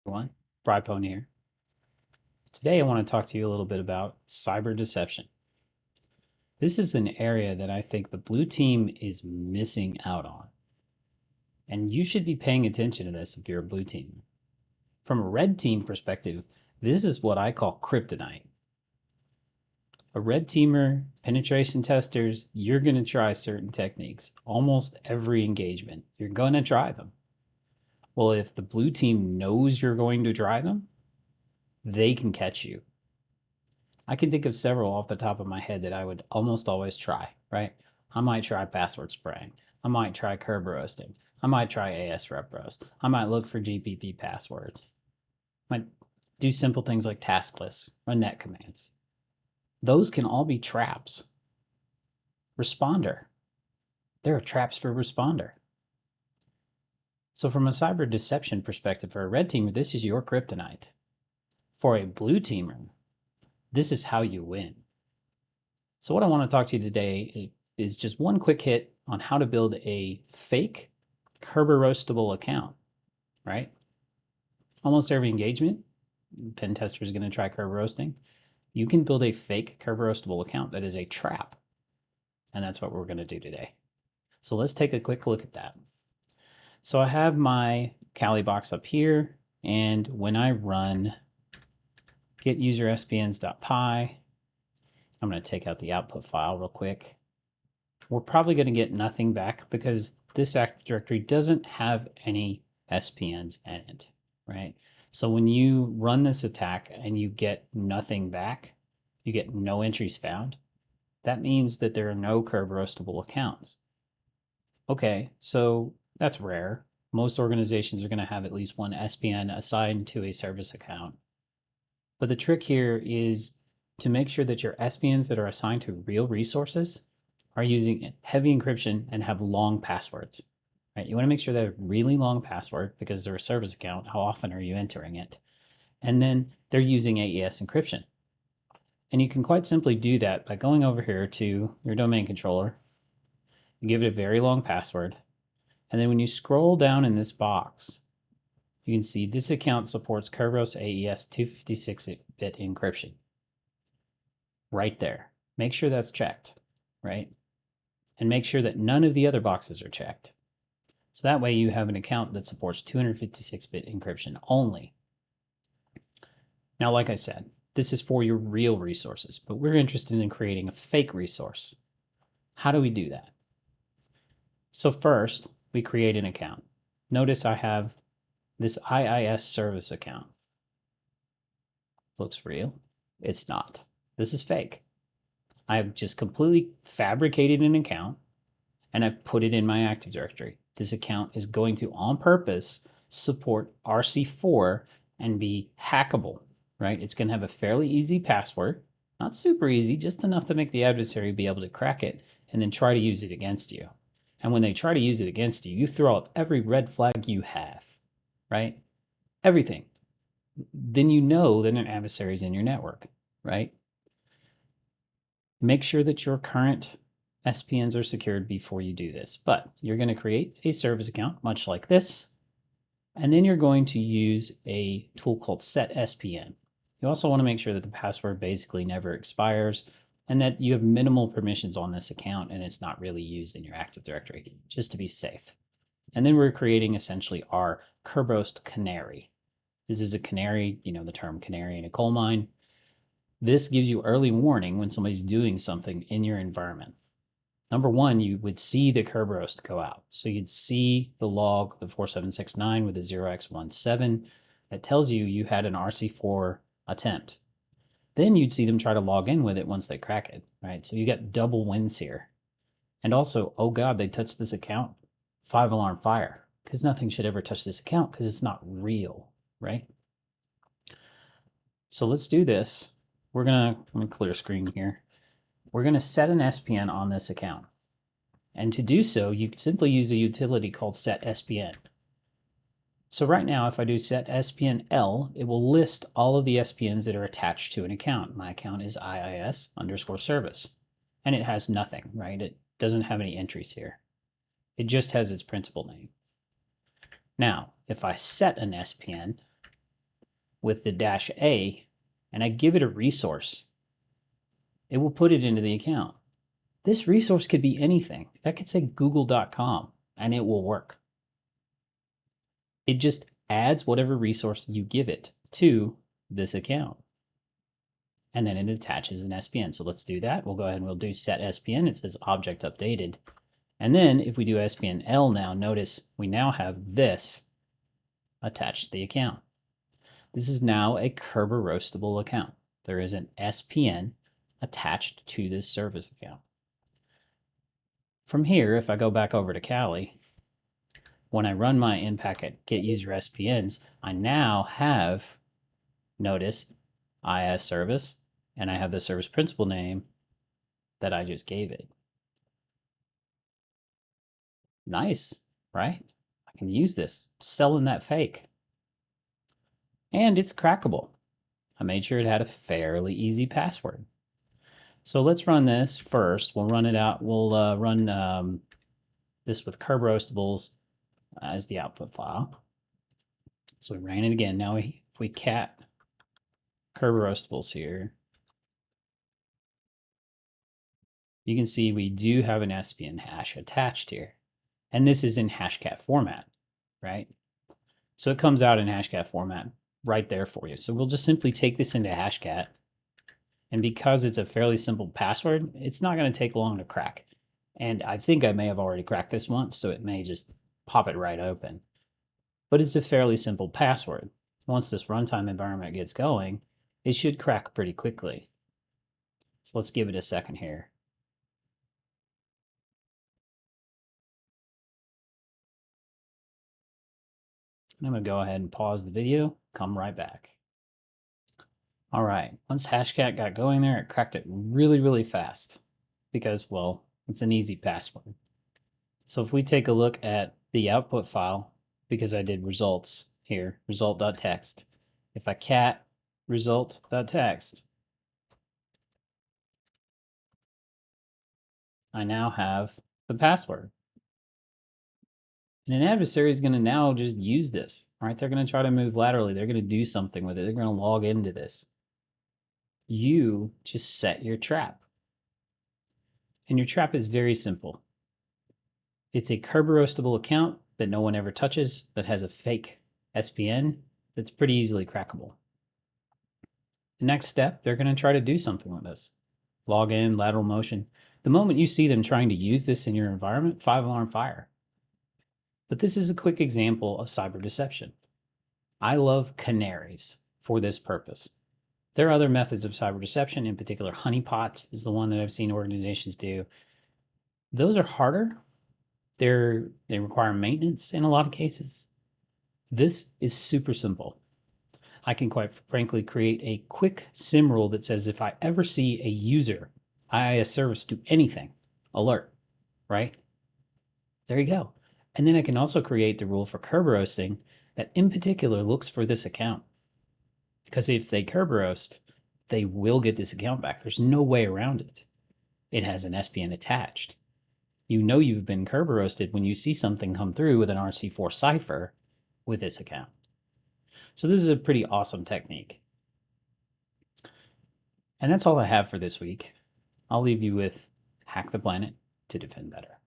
Everyone, Bripone here. Today I want to talk to you a little bit about cyber deception. This is an area that I think the blue team is missing out on. And you should be paying attention to this if you're a blue team. From a red team perspective, this is what I call kryptonite. A red teamer, penetration testers, you're going to try certain techniques. Almost every engagement, you're going to try them. Well, if the blue team knows you're going to try them, they can catch you. I can think of several off the top of my head that I would almost always try, right? I might try password spraying. I might try Kerberoasting. I might try AS rep roast. I might look for GPP passwords. I might do simple things like task lists, run net commands. Those can all be traps. Responder. There are traps for responder. So from a cyber deception perspective, for a red teamer, this is your kryptonite. For a blue teamer, this is how you win. So what I want to talk to you today is just one quick hit on how to build a fake Kerberoastable account, right? Almost every engagement, pen tester is going to try Kerberoasting. You can build a fake Kerberoastable account that is a trap. And that's what we're going to do today. So let's take a quick look at that. So I have my Kali box up here, and when I run get user SPNs.py, I'm going to take out the output file real quick. We're probably going to get nothing back because this Active Directory doesn't have any SPNs in it, right? So when you run this attack and you get nothing back, you get no entries found, that means that there are no Kerberoastable accounts. Okay, so that's rare. Most organizations are going to have at least one SPN assigned to a service account. But the trick here is to make sure that your SPNs that are assigned to real resources are using heavy encryption and have long passwords. Right? You want to make sure they have a really long password because they're a service account. How often are you entering it? And then they're using AES encryption. And you can quite simply do that by going over here to your domain controller and give it a very long password. And then when you scroll down in this box, you can see this account supports Kerberos AES 256-bit encryption. Right there. Make sure that's checked, right? And make sure that none of the other boxes are checked. So that way you have an account that supports 256-bit encryption only. Now, like I said, this is for your real resources, but we're interested in creating a fake resource. How do we do that? So first, we create an account. Notice I have this IIS service account. Looks real. It's not. This is fake. I've just completely fabricated an account and I've put it in my Active Directory. This account is going to, on purpose, support RC4 and be hackable, right? It's going to have a fairly easy password, not super easy, just enough to make the adversary be able to crack it and then try to use it against you. And when they try to use it against you, you throw up every red flag you have, right? Everything. Then you know that an adversary is in your network, right? Make sure that your current SPNs are secured before you do this. But you're going to create a service account, much like this, and then you're going to use a tool called SetSPN. You also want to make sure that the password basically never expires and that you have minimal permissions on this account and it's not really used in your Active Directory, just to be safe. And then we're creating essentially our Kerberoast canary. This is a canary, you know the term canary in a coal mine. This gives you early warning when somebody's doing something in your environment. Number one, you would see the Kerberoast go out. So you'd see the log of 4769 with the 0x17 that tells you you had an RC4 attempt. Then you'd see them try to log in with it once they crack it, right? So you got double wins here. And also, oh God, they touched this account. 5-alarm fire, because nothing should ever touch this account because it's not real, right? So let's do this. Let me clear screen here. We're going to set an SPN on this account. And to do so, you simply use a utility called SetSPN. So right now, if I do SetSPN-L, it will list all of the SPNs that are attached to an account. My account is IIS_service. And it has nothing, right? It doesn't have any entries here. It just has its principal name. Now, if I set an SPN, with the -A and I give it a resource, it will put it into the account. This resource could be anything. That could say google.com and it will work. It just adds whatever resource you give it to this account. And then it attaches an SPN. So let's do that. We'll go ahead and we'll do SetSPN. It says object updated. And then if we do SPNL now, notice we now have this attached to the account. This is now a Kerberoastable account. There is an SPN attached to this service account. From here, if I go back over to Kali, when I run my Impacket get user SPNs, I now have, notice, IS service, and I have the service principal name that I just gave it. Nice, right? I can use this, selling that fake. And it's crackable. I made sure it had a fairly easy password. So let's run this first. We'll run it out. We'll run this with Kerberoastables as the output file. So we ran it again. Now if we cat Kerberoastables here, you can see we do have an SPN hash attached here. And this is in hashcat format, right? So it comes out in hashcat format right there for you. So we'll just simply take this into hashcat. And because it's a fairly simple password, it's not going to take long to crack. And I think I may have already cracked this once, so it may just pop it right open. But it's a fairly simple password. Once this runtime environment gets going, it should crack pretty quickly. So let's give it a second here. And I'm going to go ahead and pause the video, come right back. All right, once hashcat got going there, it cracked it really, really fast because, well, it's an easy password. So if we take a look at the output file, because I did results here, result.txt. If I cat result.txt, I now have the password. And an adversary is going to now just use this, right? They're going to try to move laterally. They're going to do something with it. They're going to log into this. You just set your trap. And your trap is very simple. It's a Kerberoastable account that no one ever touches, that has a fake SPN that's pretty easily crackable. The next step, they're going to try to do something with this. Log in, lateral motion. The moment you see them trying to use this in your environment, 5-alarm fire. But this is a quick example of cyber deception. I love canaries for this purpose. There are other methods of cyber deception, in particular honeypots is the one that I've seen organizations do. Those are harder. They require maintenance in a lot of cases. This is super simple. I can quite frankly create a quick SIM rule that says if I ever see a user IIS service do anything, alert, right? There you go. And then I can also create the rule for Kerberoasting that in particular looks for this account. Because if they Kerberoast, they will get this account back. There's no way around it. It has an SPN attached. You know you've been Kerberoasted when you see something come through with an RC4 cipher with this account. So this is a pretty awesome technique. And that's all I have for this week. I'll leave you with hack the planet to defend better.